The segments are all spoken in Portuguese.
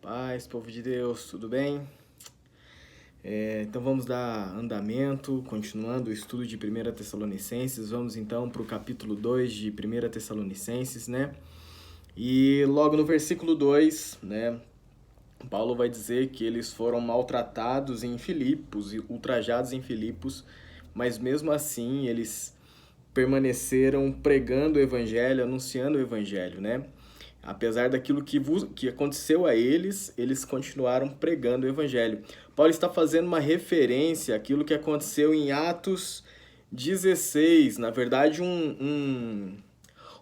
Paz, povo de Deus, tudo bem? Então vamos dar andamento, continuando o estudo de 1 Tessalonicenses. Vamos então para o capítulo 2 de 1 Tessalonicenses, né? E logo no versículo 2, né? Paulo vai dizer que eles foram maltratados em Filipos e ultrajados em Filipos, mas mesmo assim eles permaneceram pregando o evangelho, anunciando o evangelho, né? Apesar daquilo que aconteceu a eles, eles continuaram pregando o evangelho. Paulo está fazendo uma referência àquilo que aconteceu em Atos 16, na verdade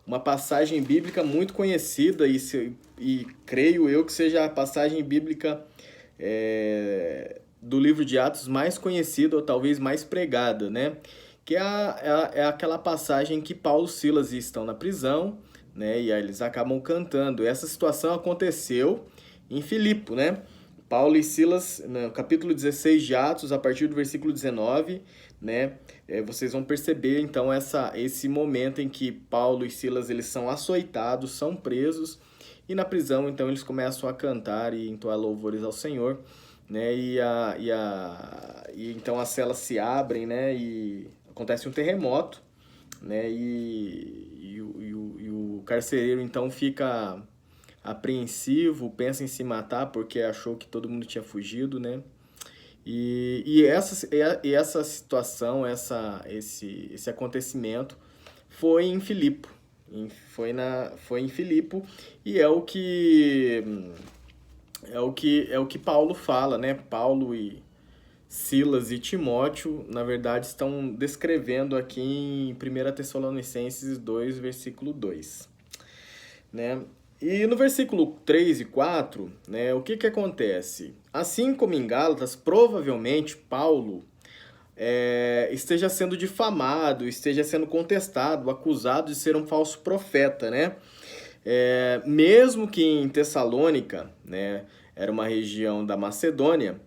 uma passagem bíblica muito conhecida e creio eu que seja a passagem bíblica do livro de Atos mais conhecida ou talvez mais pregada, né? Que é aquela passagem que Paulo e Silas estão na prisão, né? E aí eles acabam cantando. Essa situação aconteceu em Filipe, né? Paulo e Silas, no capítulo 16 de Atos, a partir do versículo 19, né? Vocês vão perceber, então, esse momento em que Paulo e Silas eles são açoitados, são presos, e na prisão, então, eles começam a cantar e entoar louvores ao Senhor, né? E então as celas se abrem, né? E acontece um terremoto, né? E o carcereiro então fica apreensivo, pensa em se matar porque achou que todo mundo tinha fugido, né? E essa situação, esse acontecimento foi em Filipe, foi em Filipe e é o que Paulo fala, né? Paulo e Silas e Timóteo, na verdade, estão descrevendo aqui em 1 Tessalonicenses 2, versículo 2, né? E no versículo 3 e 4, né, o que acontece? Assim como em Gálatas, provavelmente Paulo esteja sendo difamado, esteja sendo contestado, acusado de ser um falso profeta, né? Mesmo que em Tessalônica, né, era uma região da Macedônia,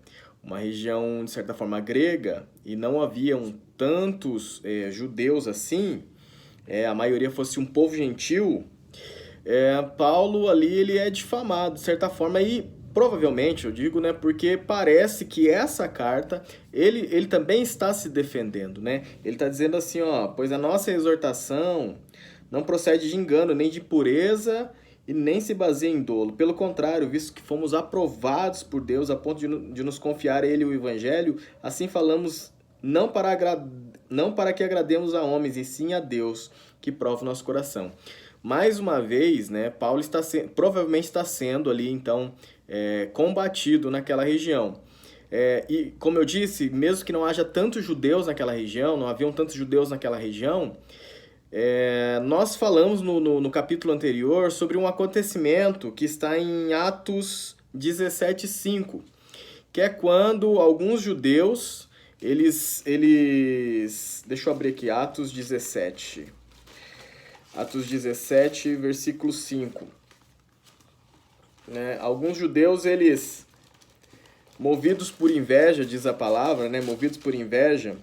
uma região de certa forma grega, e não haviam tantos judeus assim, a maioria fosse um povo gentil, Paulo ali ele é difamado de certa forma e provavelmente eu digo, né, porque parece que essa carta ele também está se defendendo, né? Ele está dizendo assim, ó, pois a nossa exortação não procede de engano nem de impureza e nem se baseia em dolo. Pelo contrário, visto que fomos aprovados por Deus a ponto de nos confiar a Ele o Evangelho, assim falamos não para que agrademos a homens, e sim a Deus, que prova o nosso coração. Mais uma vez, né, Paulo provavelmente está sendo ali, então, combatido naquela região. E, como eu disse, mesmo que não haja tantos judeus naquela região, não haviam tantos judeus naquela região, nós falamos no capítulo anterior sobre um acontecimento que está em Atos 17:5, que é quando alguns judeus, deixa eu abrir aqui, Atos 17. Atos 17, versículo 5. Né? Alguns judeus, eles, movidos por inveja, diz a palavra, né? Movidos por inveja,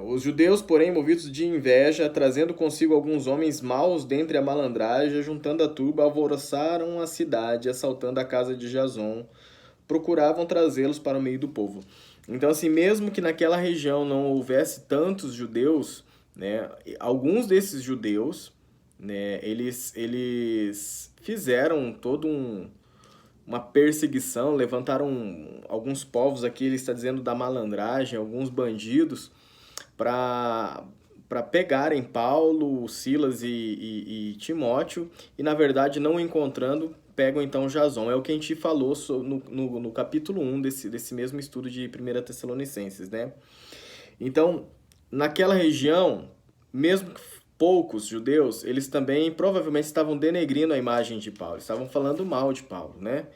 os judeus, porém, movidos de inveja, trazendo consigo alguns homens maus dentre a malandragem, juntando a turba, alvoroçaram a cidade, assaltando a casa de Jason, procuravam trazê-los para o meio do povo. Então, assim, mesmo que naquela região não houvesse tantos judeus, né, alguns desses judeus, né, eles fizeram uma perseguição, levantaram alguns povos aqui, ele está dizendo da malandragem, alguns bandidos, para pegarem Paulo, Silas e Timóteo, e na verdade não encontrando, pegam então Jason. É o que a gente falou no capítulo 1 desse mesmo estudo de 1 Tessalonicenses, né? Então, naquela região, mesmo que poucos judeus, eles também provavelmente estavam denegrindo a imagem de Paulo, estavam falando mal de Paulo, né?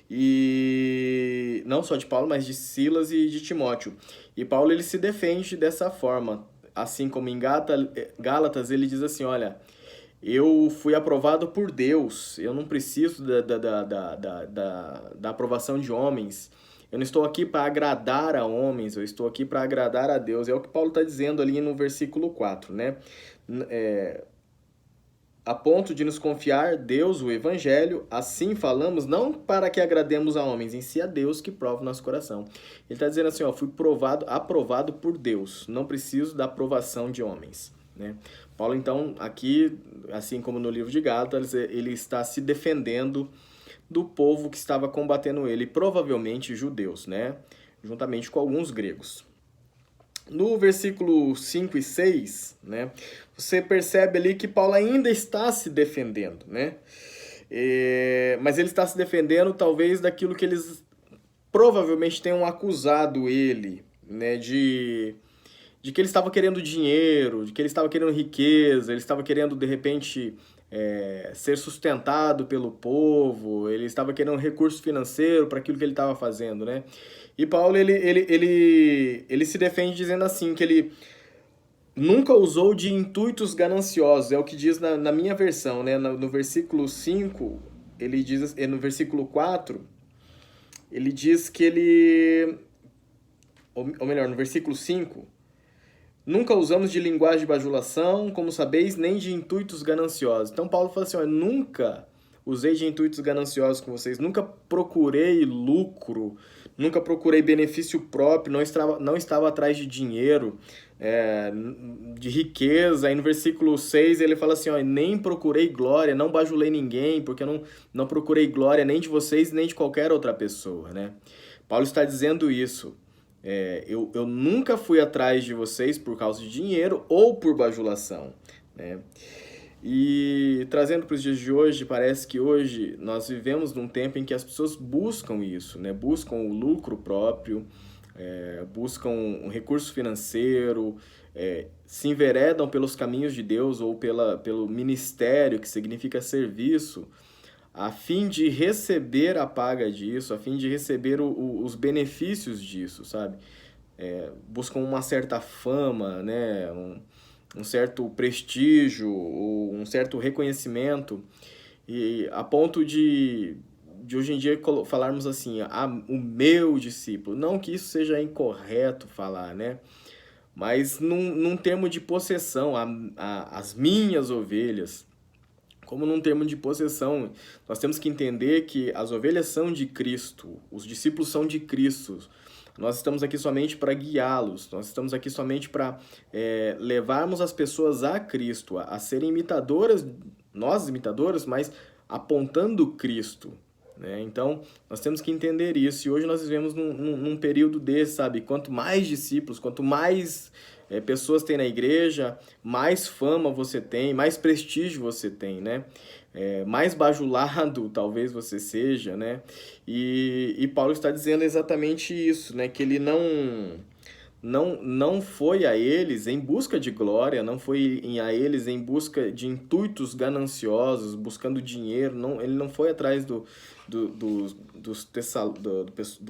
E não só de Paulo, mas de Silas e de Timóteo. E Paulo ele se defende dessa forma, assim como em Gálatas ele diz assim, olha, eu fui aprovado por Deus, eu não preciso da aprovação de homens, eu não estou aqui para agradar a homens, eu estou aqui para agradar a Deus. É o que Paulo está dizendo ali no versículo 4, né? a ponto de nos confiar Deus, o Evangelho, assim falamos, não para que agrademos a homens, em si a Deus que prova o nosso coração. Ele está dizendo assim, ó, fui aprovado por Deus, não preciso da aprovação de homens, né? Paulo, então, aqui, assim como no livro de Gálatas, ele está se defendendo do povo que estava combatendo ele, provavelmente judeus, né? Juntamente com alguns gregos. No versículo 5 e 6, né, você percebe ali que Paulo ainda está se defendendo, né? Mas ele está se defendendo talvez daquilo que eles provavelmente tenham acusado ele, né, de que ele estava querendo dinheiro, de que ele estava querendo riqueza, ele estava querendo, de repente, ser sustentado pelo povo, ele estava querendo recurso financeiro para aquilo que ele estava fazendo, né? E Paulo, ele se defende dizendo assim, que ele nunca usou de intuitos gananciosos, é o que diz na minha versão, né? No versículo 5, ele diz, no versículo 4, ele diz que ele, ou melhor, no versículo 5, nunca usamos de linguagem de bajulação, como sabeis, nem de intuitos gananciosos. Então Paulo fala assim, ó, nunca usei de intuitos gananciosos com vocês, nunca procurei lucro, nunca procurei benefício próprio, não estava atrás de dinheiro, de riqueza. Aí no versículo 6 ele fala assim, ó, nem procurei glória, não bajulei ninguém, porque eu não procurei glória nem de vocês, nem de qualquer outra pessoa, né? Paulo está dizendo isso. Eu nunca fui atrás de vocês por causa de dinheiro ou por bajulação, né? E trazendo para os dias de hoje, parece que hoje nós vivemos num tempo em que as pessoas buscam isso, né? Buscam o lucro próprio, buscam um recurso financeiro, se enveredam pelos caminhos de Deus ou pelo ministério, que significa serviço, a fim de receber a paga disso, a fim de receber os benefícios disso, sabe? Buscam uma certa fama, né? Um certo prestígio, um certo reconhecimento, e a ponto de hoje em dia falarmos assim, o meu discípulo. Não que isso seja incorreto falar, né? Mas num termo de possessão, as minhas ovelhas. Como num termo de possessão, nós temos que entender que as ovelhas são de Cristo, os discípulos são de Cristo. Nós estamos aqui somente para guiá-los, nós estamos aqui somente para levarmos as pessoas a Cristo, a serem imitadoras, nós imitadoras, mas apontando Cristo, né? Então, nós temos que entender isso. E hoje nós vivemos num período desse, sabe? Quanto mais discípulos, quanto mais pessoas tem na igreja, mais fama você tem, mais prestígio você tem, né? Mais bajulado talvez você seja, né? E Paulo está dizendo exatamente isso, né? Que ele não foi a eles em busca de glória, não foi a eles em busca de intuitos gananciosos, buscando dinheiro, ele não foi atrás do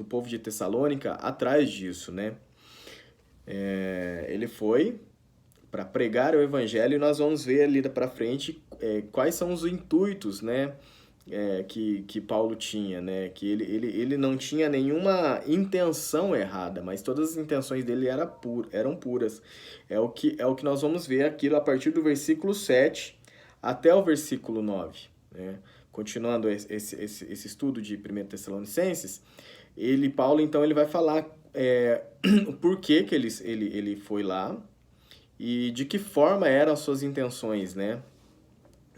povo de Tessalônica atrás disso, né? Ele foi para pregar o evangelho, e nós vamos ver ali para frente quais são os intuitos, né, que Paulo tinha, né, que ele não tinha nenhuma intenção errada, mas todas as intenções dele eram puras. É o que nós vamos ver aqui a partir do versículo 7 até o versículo 9, né? Continuando esse estudo de 1 Tessalonicenses, Paulo, então, ele vai falar o porquê que ele foi lá e de que forma eram as suas intenções, né?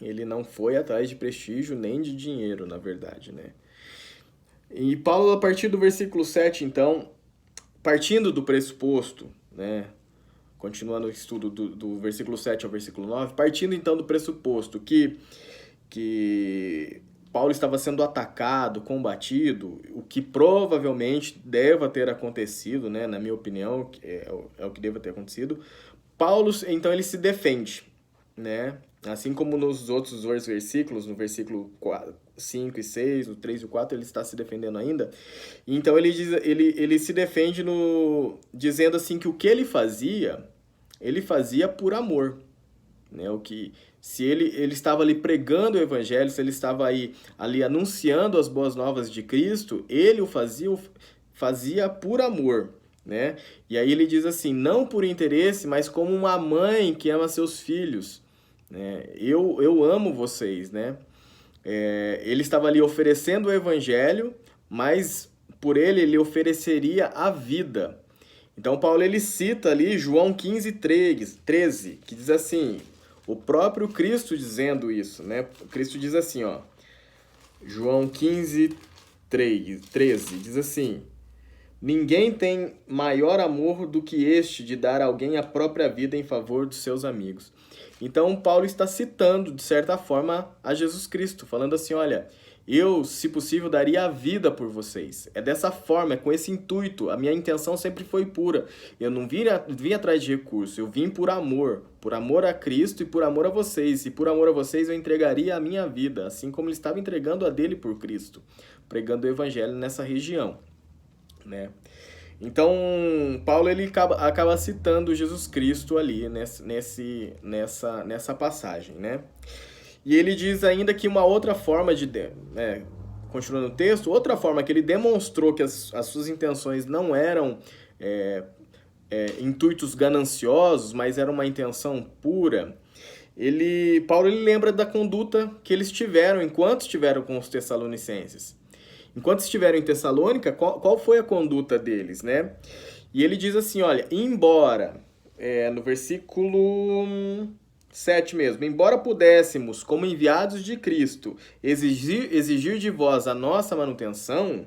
Ele não foi atrás de prestígio nem de dinheiro, na verdade, né? E Paulo, a partir do versículo 7, então, partindo do pressuposto, né? Continuando o estudo do versículo 7 ao versículo 9, partindo então do pressuposto que Paulo estava sendo atacado, combatido, o que provavelmente deva ter acontecido, né? Na minha opinião, é o que deva ter acontecido. Paulo, então, ele se defende, né? Assim como nos outros dois versículos, no versículo 5 e 6, no 3 e 4, ele está se defendendo ainda. Então, ele se defende dizendo assim que o que ele fazia por amor, né? Se ele estava ali pregando o evangelho, se ele estava ali anunciando as boas novas de Cristo, ele o fazia por amor, né? E aí ele diz assim, não por interesse, mas como uma mãe que ama seus filhos, né? Eu amo vocês, né? Ele estava ali oferecendo o evangelho, mas por ele ofereceria a vida. Então Paulo ele cita ali João 15:13, que diz assim, o próprio Cristo dizendo isso, né? O Cristo diz assim, ó, João 15:13, diz assim: ninguém tem maior amor do que este de dar a alguém a própria vida em favor dos seus amigos. Então, Paulo está citando, de certa forma, a Jesus Cristo, falando assim: olha, eu, se possível, daria a vida por vocês. É dessa forma, é com esse intuito. A minha intenção sempre foi pura. Eu não vim atrás de recurso, eu vim por amor a Cristo e por amor a vocês. E por amor a vocês, eu entregaria a minha vida, assim como ele estava entregando a dele por Cristo, pregando o evangelho nessa região, né? Então, Paulo ele acaba citando Jesus Cristo ali nessa passagem, né? E ele diz ainda que uma outra forma continuando o texto, outra forma que ele demonstrou que as suas intenções não eram intuitos gananciosos, mas era uma intenção pura. Paulo ele lembra da conduta que eles tiveram enquanto estiveram com os Tessalonicenses. Enquanto estiveram em Tessalônica, qual foi a conduta deles, né? E ele diz assim, olha, embora, no versículo 7 mesmo, embora pudéssemos, como enviados de Cristo, exigir de vós a nossa manutenção,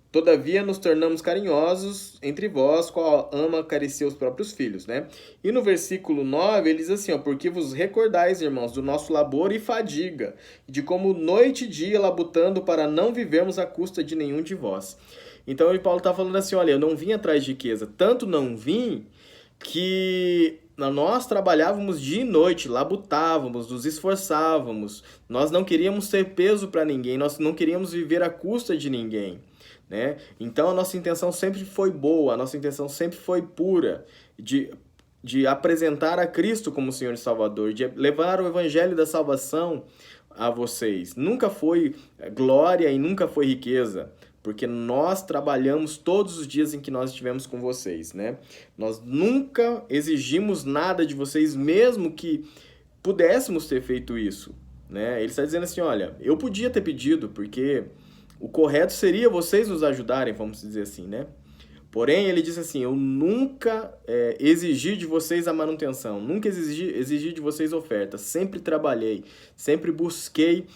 todavia nos tornamos carinhosos entre vós, qual ama acariciar os próprios filhos, né? E no versículo 9 ele diz assim, ó, porque vos recordais, irmãos, do nosso labor e fadiga, de como noite e dia labutando para não vivermos à custa de nenhum de vós. Então o Paulo está falando assim, olha, eu não vim atrás de riqueza, tanto não vim que nós trabalhávamos dia e noite, labutávamos, nos esforçávamos, nós não queríamos ser peso para ninguém, nós não queríamos viver à custa de ninguém, né? Então a nossa intenção sempre foi boa, a nossa intenção sempre foi pura, de apresentar a Cristo como Senhor e Salvador, de levar o Evangelho da salvação a vocês. Nunca foi glória e nunca foi riqueza, porque nós trabalhamos todos os dias em que nós estivemos com vocês, né? Nós nunca exigimos nada de vocês, mesmo que pudéssemos ter feito isso, né? Ele está dizendo assim, olha, eu podia ter pedido, porque o correto seria vocês nos ajudarem, vamos dizer assim, né? Porém, ele disse assim, eu nunca exigi de vocês a manutenção, nunca exigi de vocês oferta, sempre trabalhei, sempre busquei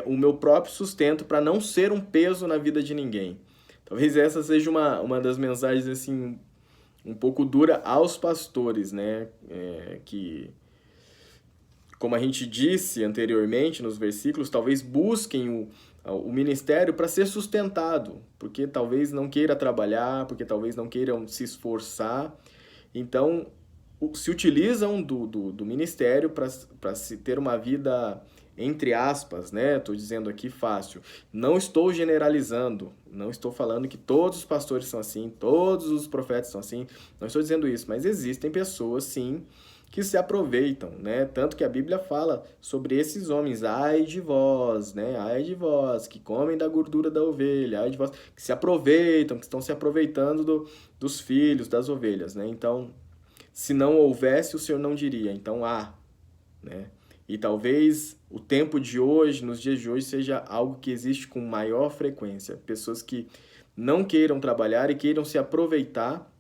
o meu próprio sustento para não ser um peso na vida de ninguém. Talvez essa seja uma das mensagens assim, um pouco dura aos pastores, né? Que, como a gente disse anteriormente nos versículos, talvez busquem o ministério para ser sustentado, porque talvez não queira trabalhar, porque talvez não queiram se esforçar. Então, se utilizam do ministério para se ter uma vida, entre aspas, né? Estou dizendo aqui fácil. Não estou generalizando, não estou falando que todos os pastores são assim, todos os profetas são assim, não estou dizendo isso, mas existem pessoas, sim, que se aproveitam, né? Tanto que a Bíblia fala sobre esses homens, ai de vós, né? Ai de vós, que comem da gordura da ovelha, ai de vós, que se aproveitam, que estão se aproveitando dos filhos, das ovelhas, né? Então, se não houvesse, o Senhor não diria, então há, né? E talvez o tempo de hoje, nos dias de hoje, seja algo que existe com maior frequência. Pessoas que não queiram trabalhar e queiram se aproveitar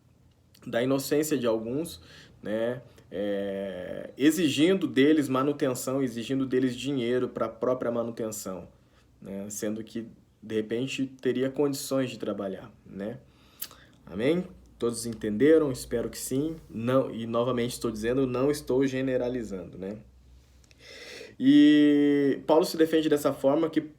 da inocência de alguns, né? Exigindo deles manutenção, exigindo deles dinheiro para a própria manutenção, né? Sendo que, de repente, teria condições de trabalhar, né? Amém? Todos entenderam? Espero que sim. Não, e novamente estou dizendo, não estou generalizando, né? E Paulo se defende dessa forma que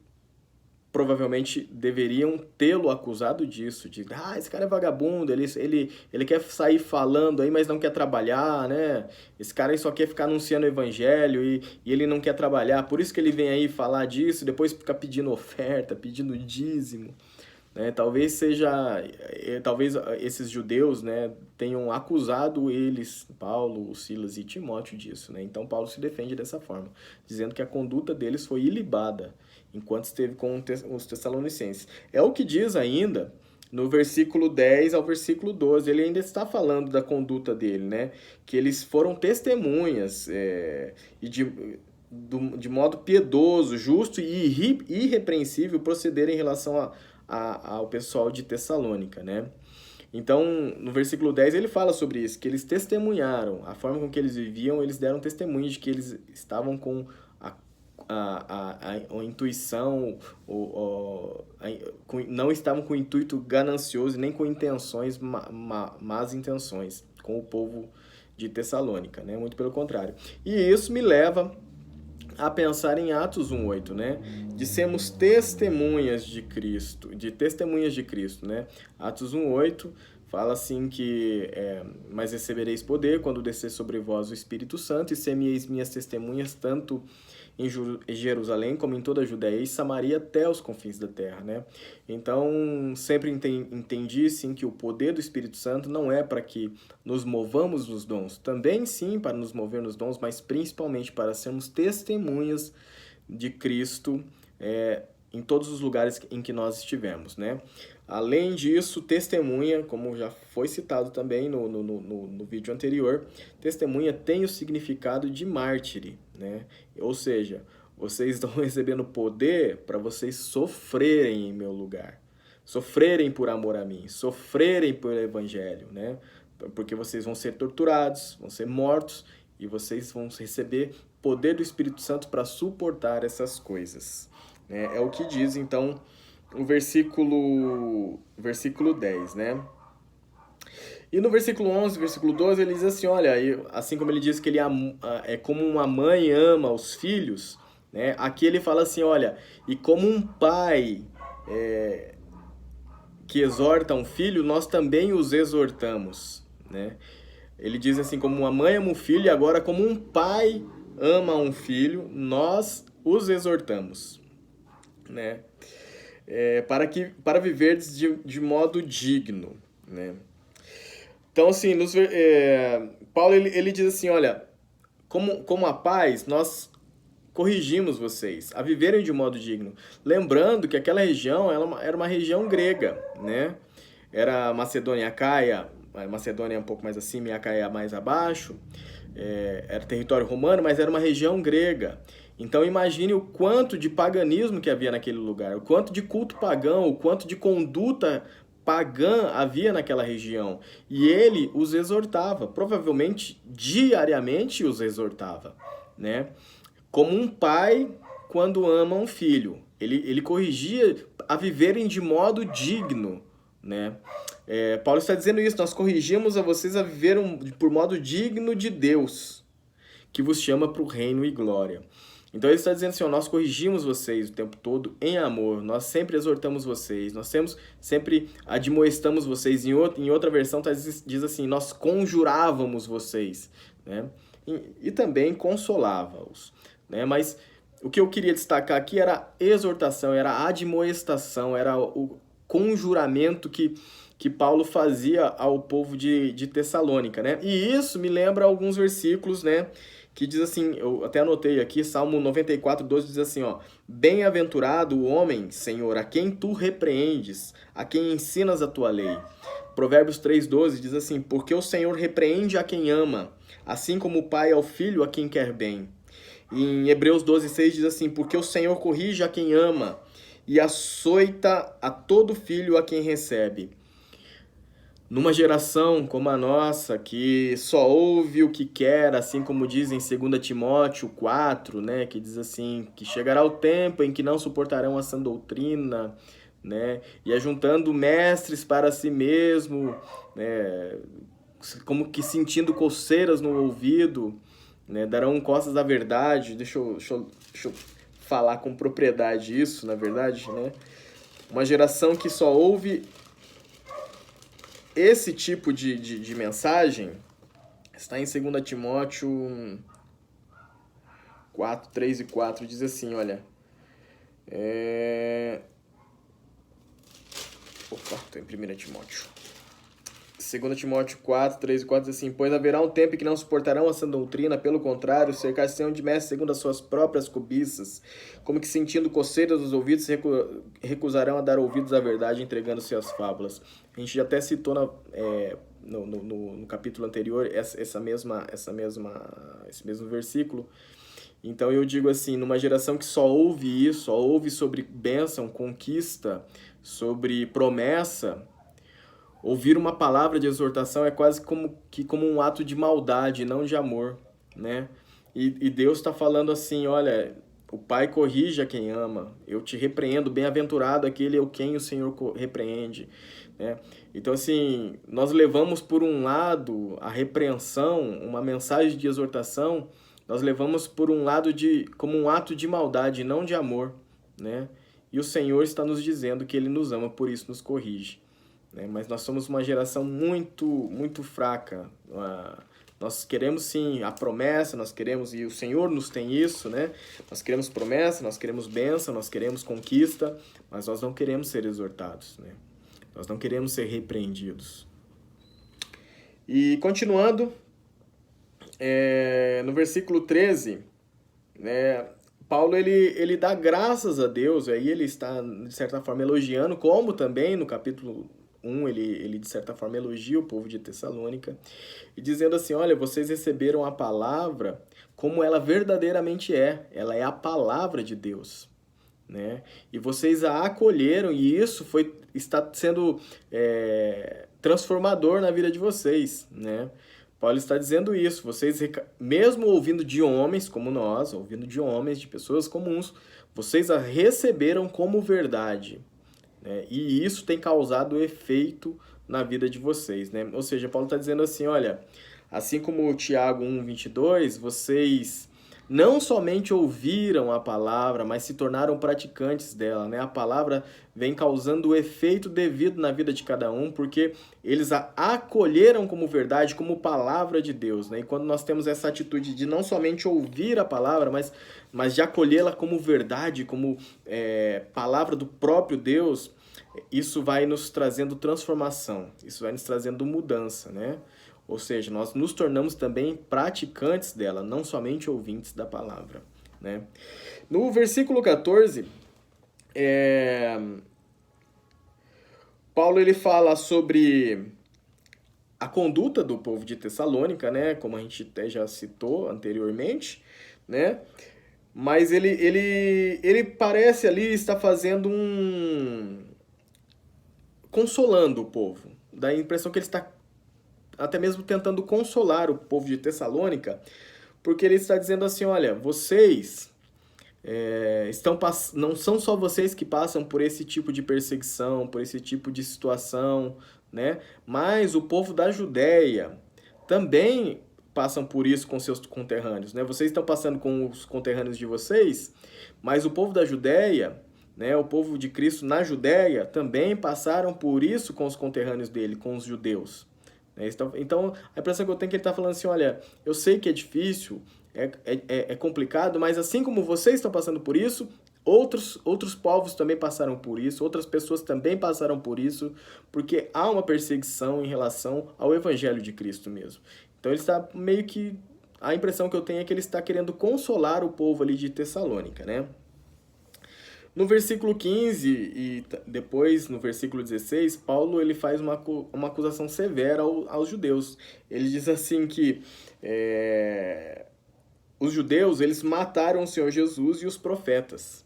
provavelmente deveriam tê-lo acusado disso, de esse cara é vagabundo, ele quer sair falando aí, mas não quer trabalhar, né? Esse cara aí só quer ficar anunciando o evangelho e ele não quer trabalhar, por isso que ele vem aí falar disso, depois fica pedindo oferta, pedindo dízimo, né? Talvez esses judeus, né, tenham acusado eles, Paulo, Silas e Timóteo disso, né? Então Paulo se defende dessa forma, dizendo que a conduta deles foi ilibada enquanto esteve com os Tessalonicenses. É o que diz ainda no versículo 10 ao versículo 12, ele ainda está falando da conduta dele, né? Que eles foram testemunhas e de modo piedoso, justo e irrepreensível proceder em relação ao pessoal de Tessalônica, né? Então, no versículo 10 ele fala sobre isso, que eles testemunharam, a forma com que eles viviam, eles deram testemunho de que eles estavam com a intuição, não estavam com intuito ganancioso, nem com intenções, más intenções, com o povo de Tessalônica, né? Muito pelo contrário. E isso me leva a pensar em Atos 1:8, né? De sermos testemunhas de Cristo, né? Atos 1:8 fala assim que mas recebereis poder quando descer sobre vós o Espírito Santo e semeis minhas testemunhas tanto em Jerusalém como em toda a Judéia e Samaria até os confins da terra, né? Então, sempre entendi, sim, que o poder do Espírito Santo não é para que nos movamos nos dons, também sim para nos mover nos dons, mas principalmente para sermos testemunhas de Cristo em todos os lugares em que nós estivemos, né? Além disso, testemunha, como já foi citado também no vídeo anterior, testemunha tem o significado de mártire, né? Ou seja, vocês estão recebendo poder para vocês sofrerem em meu lugar, sofrerem por amor a mim, sofrerem pelo evangelho, né? Porque vocês vão ser torturados, vão ser mortos e vocês vão receber poder do Espírito Santo para suportar essas coisas, né? É o que diz, então, o versículo 10, né? E no versículo 11, versículo 12, ele diz assim, olha, assim como ele diz que ele é como uma mãe ama os filhos, né? Aqui ele fala assim, olha, e como um pai que exorta um filho, nós também os exortamos, né? Ele diz assim, como uma mãe ama um filho, e agora como um pai ama um filho, nós os exortamos, né? Para viverdes de modo digno, né? Então, assim, Paulo ele diz assim, olha, como a paz, nós corrigimos vocês a viverem de modo digno. Lembrando que aquela região era uma região grega, né? Era Macedônia, Acaia, Macedônia um pouco mais acima e Acaia mais abaixo. Era território romano, mas era uma região grega. Então imagine o quanto de paganismo que havia naquele lugar, o quanto de culto pagão, o quanto de conduta pagã havia naquela região. E ele os exortava, provavelmente diariamente os exortava, né? Como um pai quando ama um filho. Ele corrigia a viverem de modo digno, né? Paulo está dizendo isso, nós corrigimos a vocês a viver por modo digno de Deus, que vos chama para o reino e glória. Então ele está dizendo assim, nós corrigimos vocês o tempo todo em amor, nós sempre exortamos vocês, nós sempre admoestamos vocês. Em outra versão diz assim, nós conjurávamos vocês, né? E também consolava-os, né? Mas o que eu queria destacar aqui era a exortação, era a admoestação, era o conjuramento que Paulo fazia ao povo de Tessalônica, né? E isso me lembra alguns versículos, né? Que diz assim, eu até anotei aqui, Salmo 94:12 diz assim, ó, bem-aventurado o homem, Senhor, a quem tu repreendes, a quem ensinas a tua lei. Provérbios 3:12 diz assim, porque o Senhor repreende a quem ama, assim como o pai ao filho a quem quer bem. E em Hebreus 12:6 diz assim, porque o Senhor corrige a quem ama e açoita a todo filho a quem recebe. Numa geração como a nossa, que só ouve o que quer, assim como diz em 2 Timóteo 4, né, que diz assim, que chegará o tempo em que não suportarão a sã doutrina, né, e ajuntando mestres para si mesmo, né, como que sentindo coceiras no ouvido, né, darão costas à verdade. Deixa eu falar com propriedade isso, na verdade, né, uma geração que só ouve esse tipo de mensagem está em 2 Timóteo 4, 3 e 4, diz assim, olha... Opa, estou em 1 Timóteo. 2 Timóteo 4, 3 e 4 diz assim: pois haverá um tempo em que não suportarão a sã doutrina, pelo contrário, cercar-se-ão de mestres segundo as suas próprias cobiças, como que sentindo coceiras nos ouvidos, recusarão a dar ouvidos à verdade, entregando-se às fábulas. A gente já até citou no capítulo anterior esse mesmo versículo. Então eu digo assim, numa geração que só ouve isso, só ouve sobre bênção, conquista, sobre promessa, ouvir uma palavra de exortação é quase como um ato de maldade, não de amor, né? E Deus está falando assim, olha, o Pai corrige a quem ama, eu te repreendo, bem-aventurado aquele a quem o Senhor repreende, né? Então, assim, nós levamos por um lado a repreensão, uma mensagem de exortação, nós levamos por um lado como um ato de maldade, não de amor, né? E o Senhor está nos dizendo que Ele nos ama, por isso nos corrige, né? Mas nós somos uma geração muito, muito fraca. Nós queremos sim a promessa, nós queremos, e o Senhor nos tem isso, né? Nós queremos promessa, nós queremos bênção, nós queremos conquista, mas nós não queremos ser exortados, né? Nós não queremos ser repreendidos. E continuando, no versículo 13, né, Paulo ele dá graças a Deus, aí ele está, de certa forma, elogiando, como também no capítulo 1, ele de certa forma elogia o povo de Tessalônica, e dizendo assim, olha, vocês receberam a palavra como ela verdadeiramente é, ela é a palavra de Deus, né? E vocês a acolheram, e isso está sendo transformador na vida de vocês, né? Paulo está dizendo isso, vocês, mesmo ouvindo de homens como nós, ouvindo de homens, de pessoas comuns, vocês a receberam como verdade, né? E isso tem causado efeito na vida de vocês, né? Ou seja, Paulo está dizendo assim, olha, assim como o Tiago 1:22, vocês não somente ouviram a palavra, mas se tornaram praticantes dela, né? A palavra vem causando o efeito devido na vida de cada um, porque eles a acolheram como verdade, como palavra de Deus, né? E quando nós temos essa atitude de não somente ouvir a palavra, mas de acolhê-la como verdade, como palavra do próprio Deus, isso vai nos trazendo transformação, isso vai nos trazendo mudança, né? Ou seja, nós nos tornamos também praticantes dela, não somente ouvintes da palavra, né? No versículo 14, Paulo ele fala sobre a conduta do povo de Tessalônica, né? Como a gente até já citou anteriormente, né? Mas ele parece ali estar fazendo consolando o povo. Dá a impressão que ele está até mesmo tentando consolar o povo de Tessalônica, porque ele está dizendo assim, olha, vocês não são só vocês que passam por esse tipo de perseguição, por esse tipo de situação, né? Mas o povo da Judéia também passam por isso com seus conterrâneos, né? Vocês estão passando com os conterrâneos de vocês, mas o povo da Judéia, né, o povo de Cristo na Judéia também passaram por isso com os conterrâneos dele, com os judeus. Então, a impressão que eu tenho é que ele está falando assim, olha, eu sei que é difícil, é complicado, mas assim como vocês estão passando por isso, outros povos também passaram por isso, outras pessoas também passaram por isso, porque há uma perseguição em relação ao Evangelho de Cristo mesmo. Então, ele está meio que... A impressão que eu tenho é que ele está querendo consolar o povo ali de Tessalônica, né? No versículo 15 e depois no versículo 16, Paulo ele faz uma acusação severa aos judeus. Ele diz assim que os judeus eles mataram o Senhor Jesus e os profetas.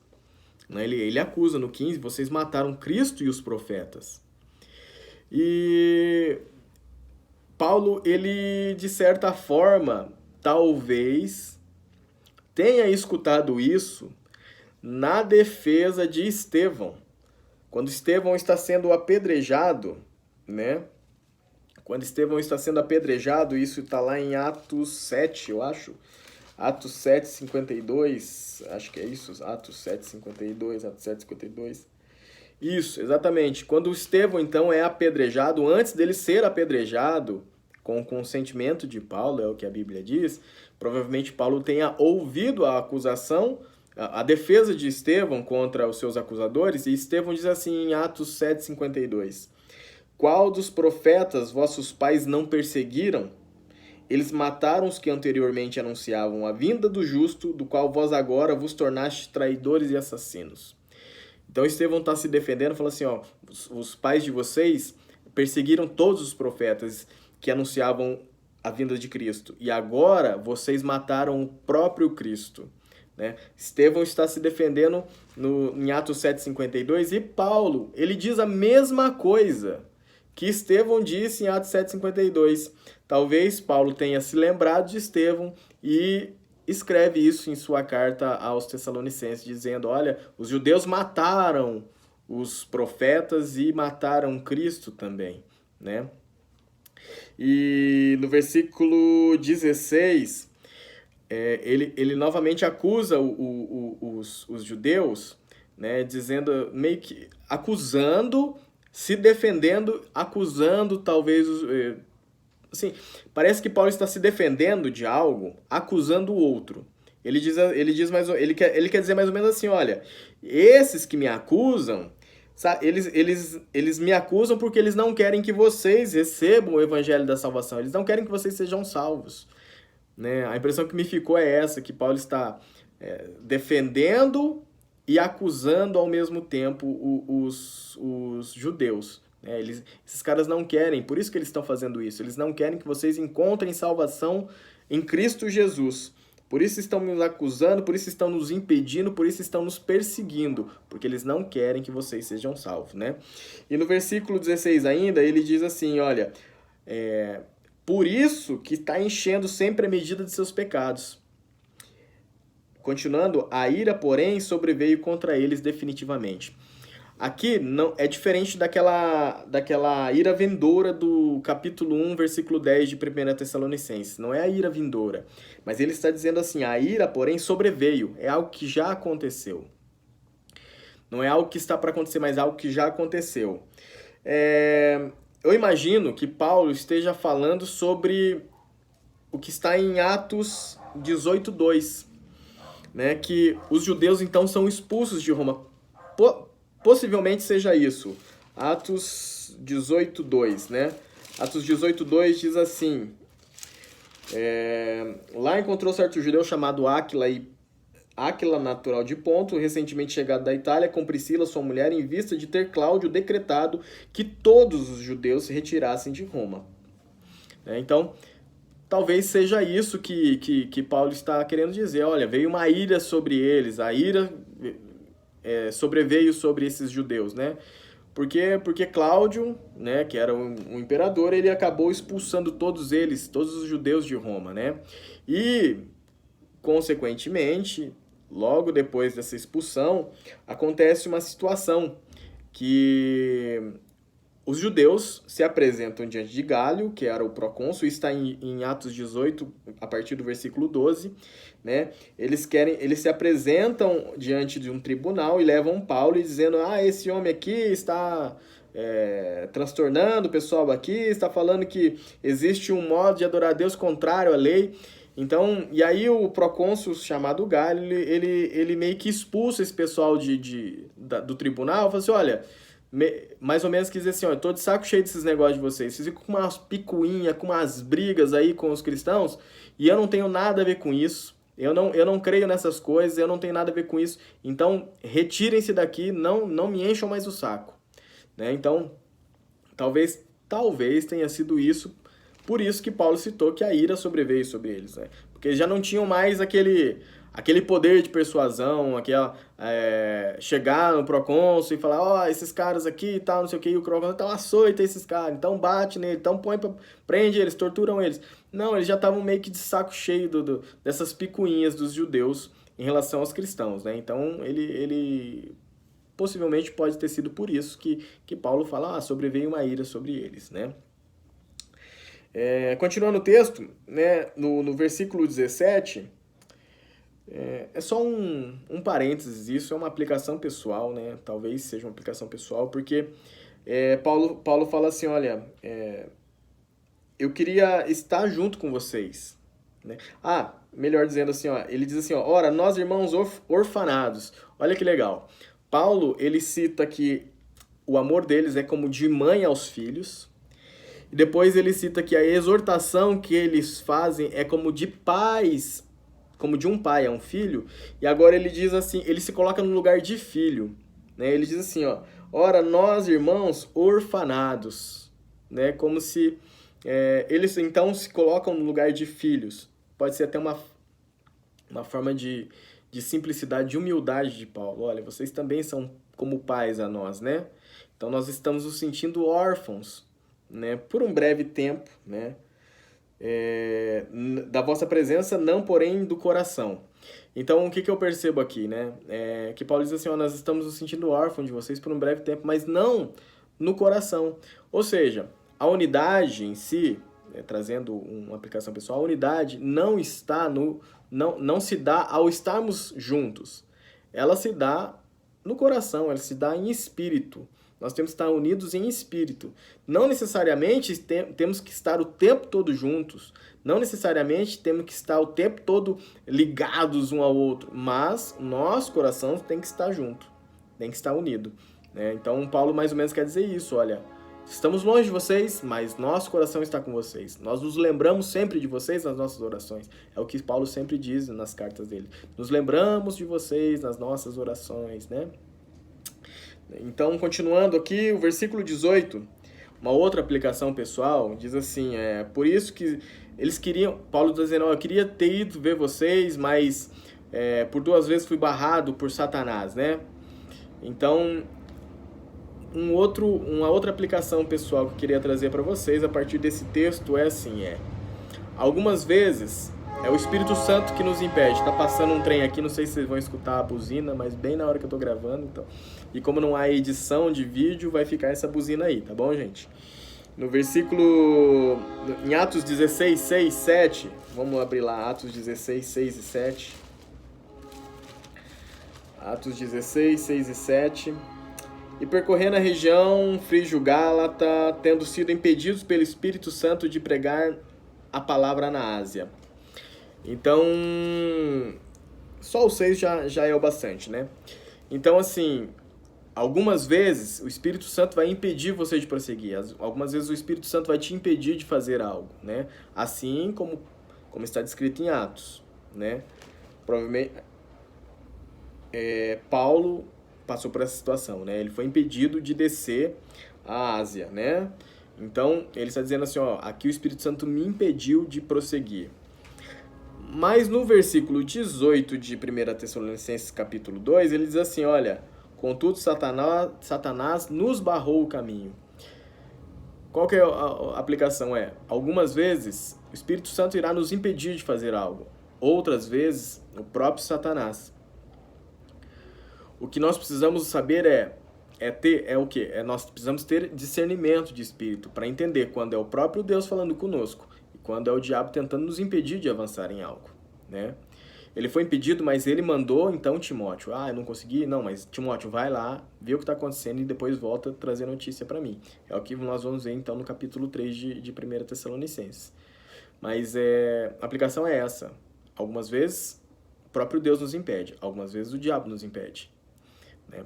Ele acusa no 15, vocês mataram Cristo e os profetas. E Paulo, ele de certa forma, talvez tenha escutado isso na defesa de Estevão. Quando Estevão está sendo apedrejado, né? Quando Estevão está sendo apedrejado, isso está lá em Atos 7, eu acho. Atos 7, 52, acho que é isso, Atos 7, 52, Atos 7, 52. Isso, exatamente. Quando Estevão, então, é apedrejado, antes dele ser apedrejado, com o consentimento de Paulo, é o que a Bíblia diz, provavelmente Paulo tenha ouvido a acusação, a defesa de Estevão contra os seus acusadores, e Estevão diz assim em Atos 7, 52, qual dos profetas vossos pais não perseguiram? Eles mataram os que anteriormente anunciavam a vinda do justo, do qual vós agora vos tornaste traidores e assassinos. Então Estevão está se defendendo, falando assim, ó, os pais de vocês perseguiram todos os profetas que anunciavam a vinda de Cristo, e agora vocês mataram o próprio Cristo. Né? Estevão está se defendendo em Atos 7,52, e Paulo, ele diz a mesma coisa que Estevão disse em Atos 7,52. Talvez Paulo tenha se lembrado de Estevão e escreve isso em sua carta aos Tessalonicenses, dizendo, olha, os judeus mataram os profetas e mataram Cristo também, né? E no versículo 16, ele novamente acusa os judeus, né, dizendo, meio que acusando, se defendendo, acusando talvez assim, parece que Paulo está se defendendo de algo, acusando o outro. Ele quer dizer mais ou menos assim, olha, esses que me acusam, eles me acusam porque eles não querem que vocês recebam o evangelho da salvação, eles não querem que vocês sejam salvos. Né? A impressão que me ficou é essa, que Paulo está defendendo e acusando ao mesmo tempo os judeus. Esses caras não querem, por isso que eles estão fazendo isso. Eles não querem que vocês encontrem salvação em Cristo Jesus. Por isso estão nos acusando, por isso estão nos impedindo, por isso estão nos perseguindo, porque eles não querem que vocês sejam salvos, né? E no versículo 16 ainda, ele diz assim, olha, por isso que está enchendo sempre a medida de seus pecados. Continuando, a ira, porém, sobreveio contra eles definitivamente. Aqui não é diferente daquela ira vindoura do capítulo 1, versículo 10 de 1 Tessalonicenses. Não é a ira vindoura, mas ele está dizendo assim, a ira, porém, sobreveio. É algo que já aconteceu. Não é algo que está para acontecer, mas algo que já aconteceu. Eu imagino que Paulo esteja falando sobre o que está em Atos 18:2, né? Que os judeus, então, são expulsos de Roma. Possivelmente seja isso. Atos 18:2, né? Atos 18:2 diz assim, lá encontrou certo judeu chamado Áquila, natural de Ponto, recentemente chegado da Itália, com Priscila, sua mulher, em vista de ter Cláudio decretado que todos os judeus se retirassem de Roma. Então, talvez seja isso que Paulo está querendo dizer. Olha, veio uma ira sobre eles, a ira sobreveio sobre esses judeus, né? Porque Cláudio, né, que era um imperador, ele acabou expulsando todos os judeus de Roma, né? E, consequentemente, logo depois dessa expulsão, acontece uma situação que os judeus se apresentam diante de Gálio, que era o procônsul, está em Atos 18, a partir do versículo 12, né? Eles se apresentam diante de um tribunal e levam Paulo e dizendo, esse homem aqui está transtornando o pessoal aqui, está falando que existe um modo de adorar a Deus contrário à lei. Então, e aí o procônsul chamado Gálio, ele meio que expulsa esse pessoal do tribunal, fala assim, olha, mais ou menos quis dizer assim, ó, eu tô de saco cheio desses negócios de vocês ficam com umas picuinhas, com umas brigas aí com os cristãos, e eu não tenho nada a ver com isso, eu não creio nessas coisas, eu não tenho nada a ver com isso, então retirem-se daqui, não me encham mais o saco, né? Então, talvez tenha sido isso, por isso que Paulo citou que a ira sobreveio sobre eles, né? Porque eles já não tinham mais aquele poder de persuasão, chegar no procônsul e falar, esses caras aqui e tal, não sei o que, e o procônsul, então açoita esses caras, então bate nele, então prende eles, torturam eles. Não, eles já estavam meio que de saco cheio dessas picuinhas dos judeus em relação aos cristãos, né? Então, ele possivelmente pode ter sido por isso que Paulo fala, sobreveio uma ira sobre eles, né? Continuando o texto, né, no versículo 17... É só um parênteses, isso é uma aplicação pessoal, né? Talvez seja uma aplicação pessoal, porque Paulo fala assim, olha, eu queria estar junto com vocês, né? Melhor dizendo assim, ó, ele diz assim, ó, ora, nós irmãos orfanados, olha que legal. Paulo, ele cita que o amor deles é como de mãe aos filhos. E depois ele cita que a exortação que eles fazem é como de pais, como de um pai a um filho. E agora ele diz assim, ele se coloca no lugar de filho, né? Ele diz assim, ó, ora nós, irmãos, orfanados, né? Como se eles então se colocam no lugar de filhos. Pode ser até uma forma de simplicidade, de humildade de Paulo. Olha, vocês também são como pais a nós, né? Então nós estamos nos sentindo órfãos, né? Por um breve tempo, né? Da vossa presença, não porém do coração. Então, o que eu percebo aqui, né? Que Paulo diz assim, ó, nós estamos nos sentindo órfãos de vocês por um breve tempo, mas não no coração. Ou seja, a unidade em si, trazendo uma aplicação pessoal, a unidade não está não se dá ao estarmos juntos. Ela se dá no coração, ela se dá em espírito. Nós temos que estar unidos em espírito. Não necessariamente temos que estar o tempo todo juntos. Não necessariamente temos que estar o tempo todo ligados um ao outro. Mas nosso coração tem que estar junto. Tem que estar unido, né? Então, Paulo mais ou menos quer dizer isso. Olha, estamos longe de vocês, mas nosso coração está com vocês. Nós nos lembramos sempre de vocês nas nossas orações. É o que Paulo sempre diz nas cartas dele. Nos lembramos de vocês nas nossas orações, né? Então, continuando aqui, o versículo 18, uma outra aplicação pessoal, diz assim, por isso que eles queriam, Paulo está dizendo, eu queria ter ido ver vocês, mas por 2 vezes fui barrado por Satanás, né? Então, uma outra aplicação pessoal que eu queria trazer para vocês a partir desse texto é assim, algumas vezes é o Espírito Santo que nos impede. Tá passando um trem aqui, não sei se vocês vão escutar a buzina, mas bem na hora que eu tô gravando, então. E como não há edição de vídeo, vai ficar essa buzina aí, tá bom, gente? No versículo... Em Atos 16, 6, 7... Vamos abrir lá, Atos 16, 6 e 7. Atos 16, 6 e 7... E percorrendo a região frígio-gálata, tendo sido impedidos pelo Espírito Santo de pregar a palavra na Ásia. Então, só o 6 já é o bastante, né? Então, assim, algumas vezes o Espírito Santo vai impedir você de prosseguir. Algumas vezes o Espírito Santo vai te impedir de fazer algo, né? Assim como está descrito em Atos, né? Provavelmente, Paulo passou por essa situação, né? Ele foi impedido de descer à Ásia, né? Então, ele está dizendo assim, ó, aqui o Espírito Santo me impediu de prosseguir. Mas no versículo 18 de 1 Tessalonicenses capítulo 2, ele diz assim, olha, contudo Satanás nos barrou o caminho. Qual que é a aplicação? Algumas vezes o Espírito Santo irá nos impedir de fazer algo. Outras vezes, o próprio Satanás. O que nós precisamos saber o quê? Nós precisamos ter discernimento de espírito para entender quando é o próprio Deus falando conosco e quando é o diabo tentando nos impedir de avançar em algo, né? Ele foi impedido, mas ele mandou então Timóteo. Eu não consegui? Não, mas Timóteo, vai lá, vê o que está acontecendo e depois volta trazer notícia para mim. É o que nós vamos ver então no capítulo 3 de 1 Tessalonicenses. Mas a aplicação é essa. Algumas vezes o próprio Deus nos impede, algumas vezes o diabo nos impede.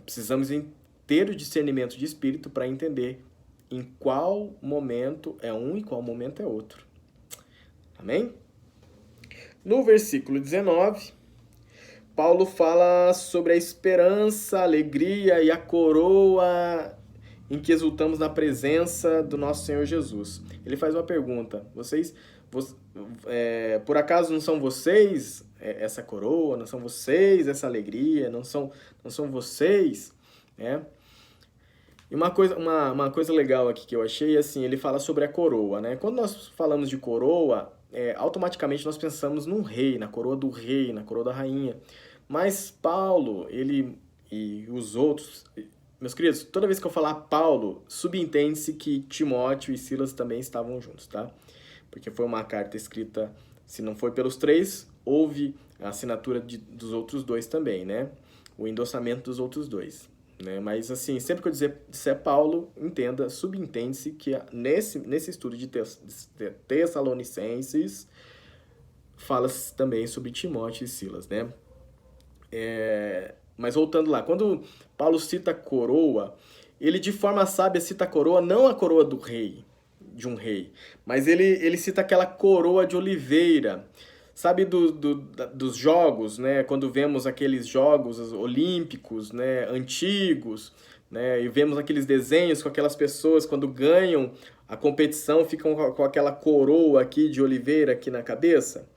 Precisamos ter o discernimento de espírito para entender em qual momento é um e qual momento é outro. Amém? No versículo 19, Paulo fala sobre a esperança, a alegria e a coroa em que exultamos na presença do nosso Senhor Jesus. Ele faz uma pergunta. Por acaso não são vocês essa coroa? Não são vocês essa alegria? Não são vocês? E uma coisa legal aqui que eu achei, assim, ele fala sobre a coroa, né? Quando nós falamos de coroa, automaticamente nós pensamos num rei, na coroa do rei, na coroa da rainha. Mas Paulo, ele e os outros... Meus queridos, toda vez que eu falar Paulo, subentende-se que Timóteo e Silas também estavam juntos, tá? Porque foi uma carta escrita, se não foi pelos 3, houve a assinatura dos outros 2 também, né? O endossamento dos outros 2, né? Mas, assim, sempre que eu disser Paulo, entenda, subentende-se que nesse estudo de Tessalonicenses, fala-se também sobre Timóteo e Silas, né? Mas voltando lá, quando Paulo cita coroa, ele de forma sábia cita a coroa, não a coroa do rei, de um rei, mas ele cita aquela coroa de oliveira. Sabe dos jogos, né? Quando vemos aqueles jogos olímpicos, né? Antigos, né? E vemos aqueles desenhos com aquelas pessoas quando ganham a competição ficam com aquela coroa aqui de oliveira aqui na cabeça.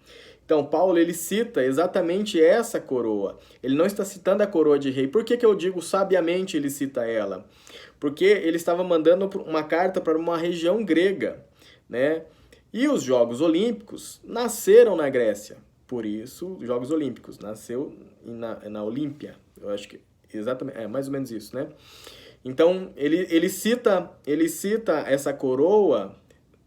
Então, Paulo, ele cita exatamente essa coroa. Ele não está citando a coroa de rei. Por que que eu digo sabiamente ele cita ela? Porque ele estava mandando uma carta para uma região grega, né? E os Jogos Olímpicos nasceram na Grécia. Por isso, os Jogos Olímpicos nasceu na Olímpia. Eu acho que exatamente, é mais ou menos isso, né? Então, ele cita essa coroa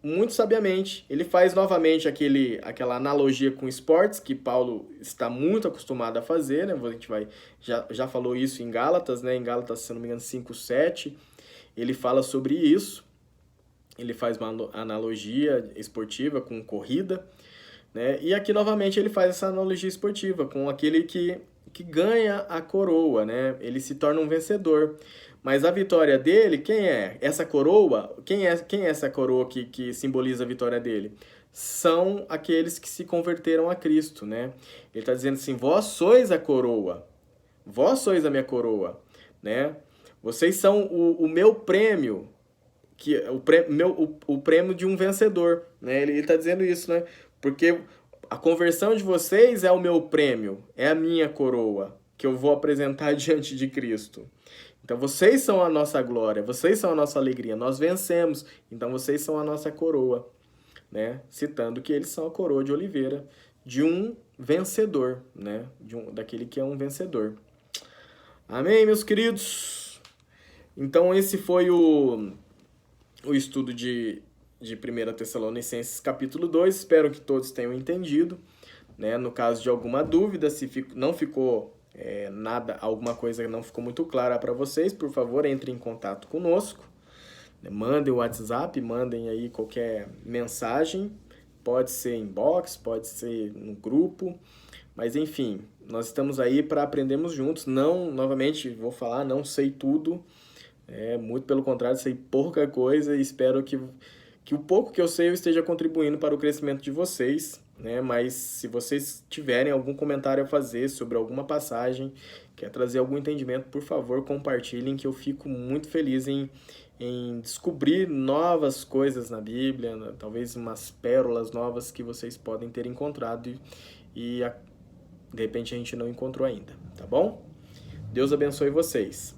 muito sabiamente. Ele faz novamente aquela analogia com esportes, que Paulo está muito acostumado a fazer, né? A gente já falou isso em Gálatas, né? Em Gálatas, se não me engano, 5:7, ele fala sobre isso. Ele faz uma analogia esportiva com corrida, né? E aqui, novamente, ele faz essa analogia esportiva com aquele que ganha a coroa, né? Ele se torna um vencedor. Mas a vitória dele, quem é? Essa coroa, quem é essa coroa que simboliza a vitória dele? São aqueles que se converteram a Cristo, né? Ele está dizendo assim, vós sois a coroa, vós sois a minha coroa, né? Vocês são o meu prêmio, que o prêmio de um vencedor, né? Ele está dizendo isso, né? Porque a conversão de vocês é o meu prêmio, é a minha coroa, que eu vou apresentar diante de Cristo. Então, vocês são a nossa glória, vocês são a nossa alegria, nós vencemos, então vocês são a nossa coroa, né? Citando que eles são a coroa de oliveira de um vencedor, né? Daquele que é um vencedor. Amém, meus queridos? Então, esse foi o estudo de 1 Tessalonicenses capítulo 2, espero que todos tenham entendido, né? No caso de alguma dúvida, se não ficou alguma coisa não ficou muito clara para vocês, por favor, entrem em contato conosco, mandem o WhatsApp, mandem aí qualquer mensagem, pode ser inbox, pode ser no grupo, mas enfim, nós estamos aí para aprendermos juntos. Não, novamente, vou falar, não sei tudo, muito pelo contrário, sei pouca coisa e espero que o pouco que eu sei eu esteja contribuindo para o crescimento de vocês, né? Mas se vocês tiverem algum comentário a fazer sobre alguma passagem, quer trazer algum entendimento, por favor, compartilhem, que eu fico muito feliz em descobrir novas coisas na Bíblia, talvez umas pérolas novas que vocês podem ter encontrado e de repente a gente não encontrou ainda, tá bom? Deus abençoe vocês.